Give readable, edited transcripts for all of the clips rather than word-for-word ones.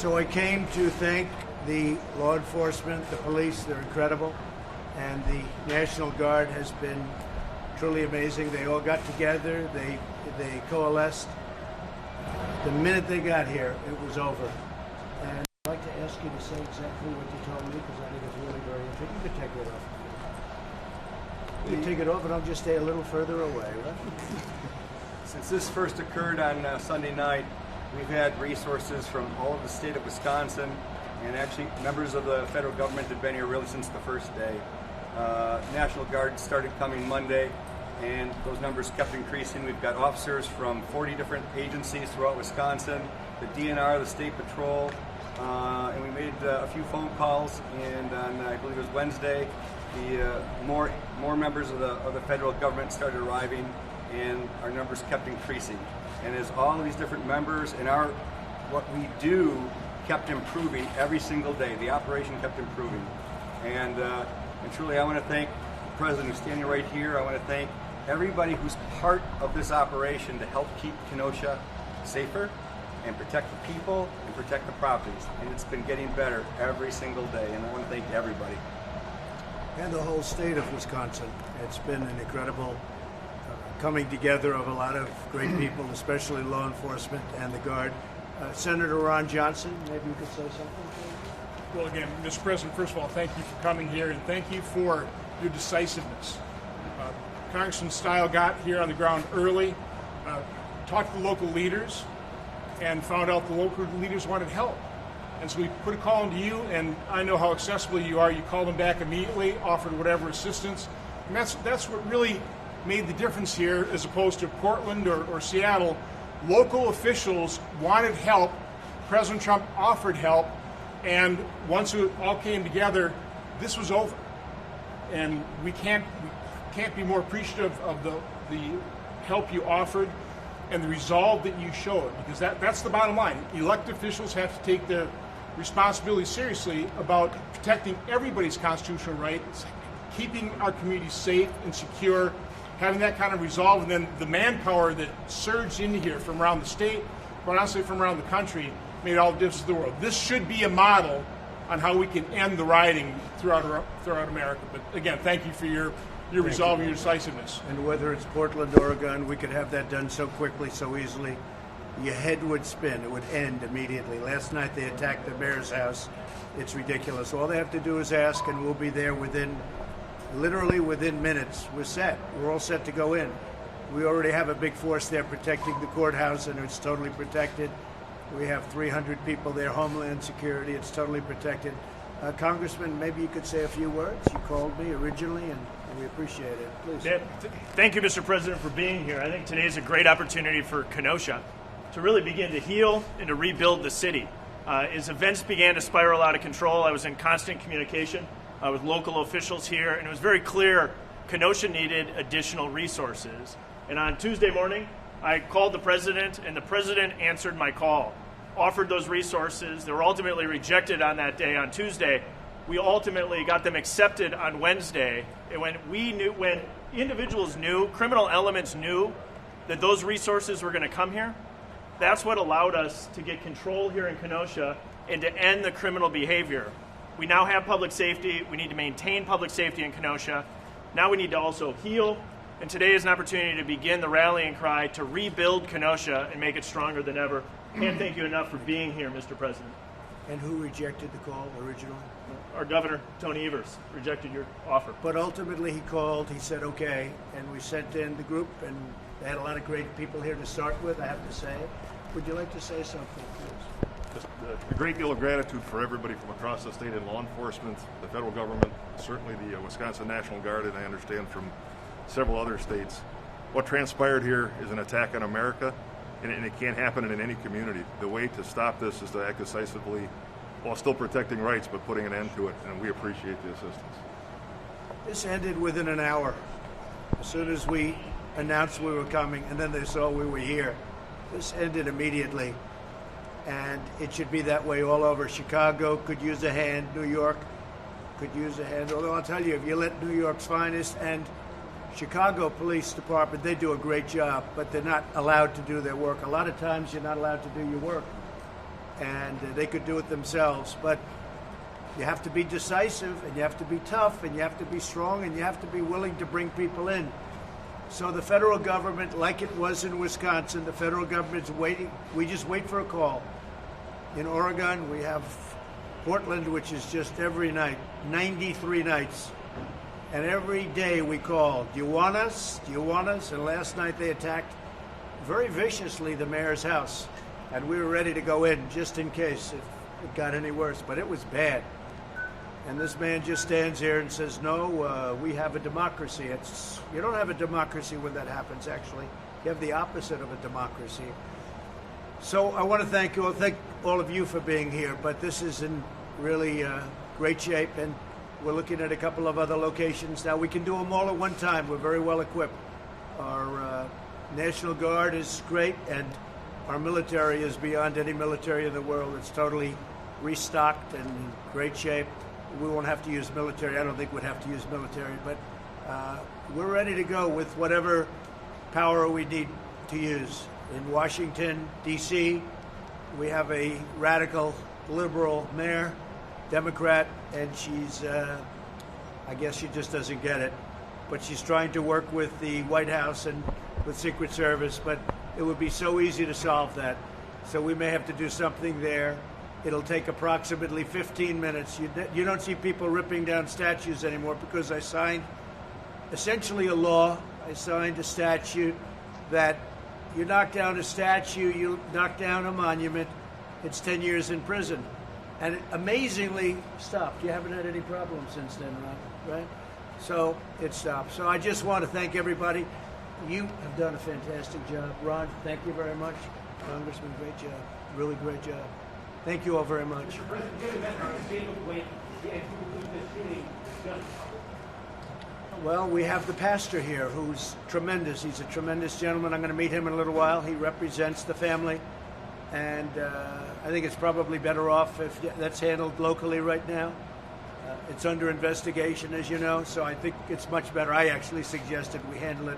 So I came to thank the law enforcement, the police, they're incredible, and the National Guard has been truly amazing. They all got together, they coalesced. The minute they got here, it was over. And I'd like to ask you to say exactly what you told me, because I think it's really very interesting. You can take it off. You can take it off, and I'll just stay a little further away, right? Since this first occurred on Sunday night, we've had resources from all over the state of Wisconsin, and actually members of the federal government have been here really since the first day. National Guard started coming Monday, and those numbers kept increasing. We've got officers from 40 different agencies throughout Wisconsin, the DNR, the State Patrol, and we made a few phone calls, and on, I believe it was Wednesday, more members of the federal government started arriving, and our numbers kept increasing. And as all of these different members and what we do kept improving every single day, the operation kept improving. And truly, I want to thank the President who's standing right here. I want to thank everybody who's part of this operation to help keep Kenosha safer and protect the people and protect the properties. And it's been getting better every single day, and I want to thank everybody. And the whole state of Wisconsin. It's been an incredible coming together of a lot of great people, especially law enforcement and the Guard. Senator Ron Johnson, maybe you could say something. Well, again, Mr. President, first of all, thank you for coming here, and thank you for your decisiveness. Congressman Stiles got here on the ground early, talked to the local leaders, and found out the local leaders wanted help. And so we put a call into you, and I know how accessible you are. You called them back immediately, offered whatever assistance. And that's what really made the difference here as opposed to Portland or Seattle. Local officials wanted help. President Trump offered help. And once it all came together, this was over. And we can't be more appreciative of the help you offered and the resolve that you showed, because that's the bottom line. Elected officials have to take their responsibility seriously about protecting everybody's constitutional rights, keeping our communities safe and secure, having that kind of resolve, and then the manpower that surged into here from around the state, but honestly from around the country, made all the difference in the world. This should be a model on how we can end the rioting throughout America. But again, thank you for your resolve and your decisiveness. And whether it's Portland, Oregon, we could have that done so quickly, so easily. Your head would spin. It would end immediately. Last night they attacked the mayor's house. It's ridiculous. All they have to do is ask, and we'll be there literally within minutes. We're set. We're all set to go in. We already have a big force there protecting the courthouse, and it's totally protected. We have 300 people there, Homeland Security. It's totally protected. Congressman, maybe you could say a few words. You called me originally, and we appreciate it. Please. Thank you, Mr. President, for being here. I think today is a great opportunity for Kenosha to really begin to heal and to rebuild the city. As events began to spiral out of control, I was in constant communication with local officials here, and it was very clear Kenosha needed additional resources. And on Tuesday morning, I called the president, and the president answered my call, offered those resources. They were ultimately rejected on that day, on Tuesday. We ultimately got them accepted on Wednesday. And when individuals knew, criminal elements knew that those resources were going to come here, that's what allowed us to get control here in Kenosha and to end the criminal behavior. We now have public safety. We need to maintain public safety in Kenosha. Now we need to also heal. And today is an opportunity to begin the rallying cry to rebuild Kenosha and make it stronger than ever. Can't thank you enough for being here, Mr. President. And who rejected the call originally? Our governor, Tony Evers, rejected your offer. But ultimately he called, he said okay, and we sent in the group, and they had a lot of great people here to start with, I have to say. Would you like to say something, please? Just a great deal of gratitude for everybody from across the state in law enforcement, the federal government, certainly the Wisconsin National Guard, and I understand from several other states. What transpired here is an attack on America, and it can't happen in any community. The way to stop this is to act decisively while still protecting rights, but putting an end to it, and we appreciate the assistance. This ended within an hour. As soon as we announced we were coming, and then they saw we were here. This ended immediately, and it should be that way all over. Chicago could use a hand. New York could use a hand. Although I'll tell you, if you let New York's finest and Chicago Police Department, they do a great job, but they're not allowed to do their work. A lot of times you're not allowed to do your work. and they could do it themselves. But you have to be decisive, and you have to be tough, and you have to be strong, and you have to be willing to bring people in. So the federal government, like it was in Wisconsin, the federal government's waiting. We just wait for a call. In Oregon, we have Portland, which is just every night, 93 nights. And every day we call, do you want us? Do you want us? And last night they attacked very viciously the mayor's house. And we were ready to go in just in case if it got any worse. But it was bad. And this man just stands here and says, no, we have a democracy. You don't have a democracy when that happens, actually. You have the opposite of a democracy. So I want to thank all of you for being here, but this is in really great shape, and we're looking at a couple of other locations. Now, we can do them all at one time. We're very well equipped. Our National Guard is great, and our military is beyond any military in the world. It's totally restocked and in great shape. We won't have to use military. I don't think we'd have to use military, but we're ready to go with whatever power we need to use. In Washington, D.C., we have a radical liberal mayor, Democrat, and she's, I guess she just doesn't get it. But she's trying to work with the White House and with Secret Service, but it would be so easy to solve that. So we may have to do something there. It'll take approximately 15 minutes. You don't see people ripping down statues anymore because I signed essentially a law. I signed a statute that you knock down a statue, you knock down a monument, it's 10 years in prison. And it amazingly stopped. You haven't had any problems since then, right? So it stopped. So I just want to thank everybody. You have done a fantastic job. Ron, thank you very much. Congressman, great job. Really great job. Thank you all very much. Well, we have the pastor here who's tremendous. He's a tremendous gentleman. I'm going to meet him in a little while. He represents the family. And I think it's probably better off if that's handled locally right now. It's under investigation, as you know, so I think it's much better. I actually suggested we handle it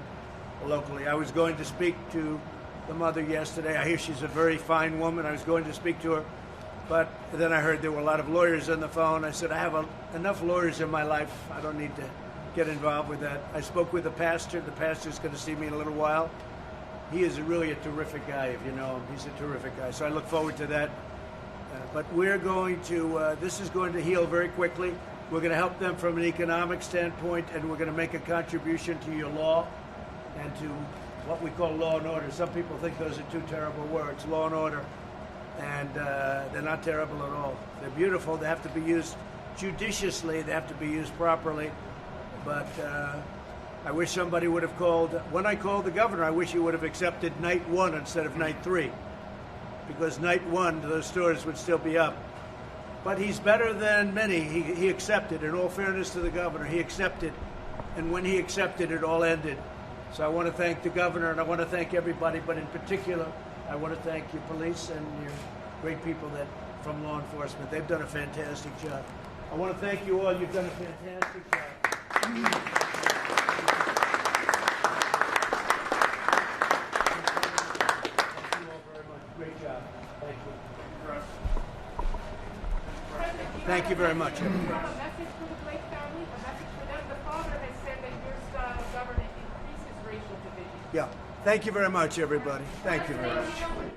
locally. I was going to speak to the mother yesterday. I hear she's a very fine woman. I was going to speak to her, but then I heard there were a lot of lawyers on the phone. I said, I have enough lawyers in my life. I don't need to get involved with that. I spoke with the pastor. The pastor's going to see me in a little while. He is really a terrific guy, if you know him. He's a terrific guy, so I look forward to that. But we're going to, this is going to heal very quickly. We're going to help them from an economic standpoint, and we're going to make a contribution to your law and to what we call law and order. Some people think those are two terrible words, law and order, and they're not terrible at all. They're beautiful. They have to be used judiciously. They have to be used properly. But I wish somebody would have called. When I called the governor, I wish he would have accepted night 1 instead of night 3. Because night 1, those stores would still be up. But he's better than many. He accepted. In all fairness to the governor, he accepted. And when he accepted, it all ended. So I want to thank the governor, and I want to thank everybody, but in particular, I want to thank your police and your great people from law enforcement. They've done a fantastic job. I want to thank you all. You've done a fantastic job. Thank you all very much. Great job. Thank you. Thank you very much. A message for the Blake family, a message for them. The father has said that your style of government increases racial division. Yeah. Thank you very much, everybody. Thank you very much.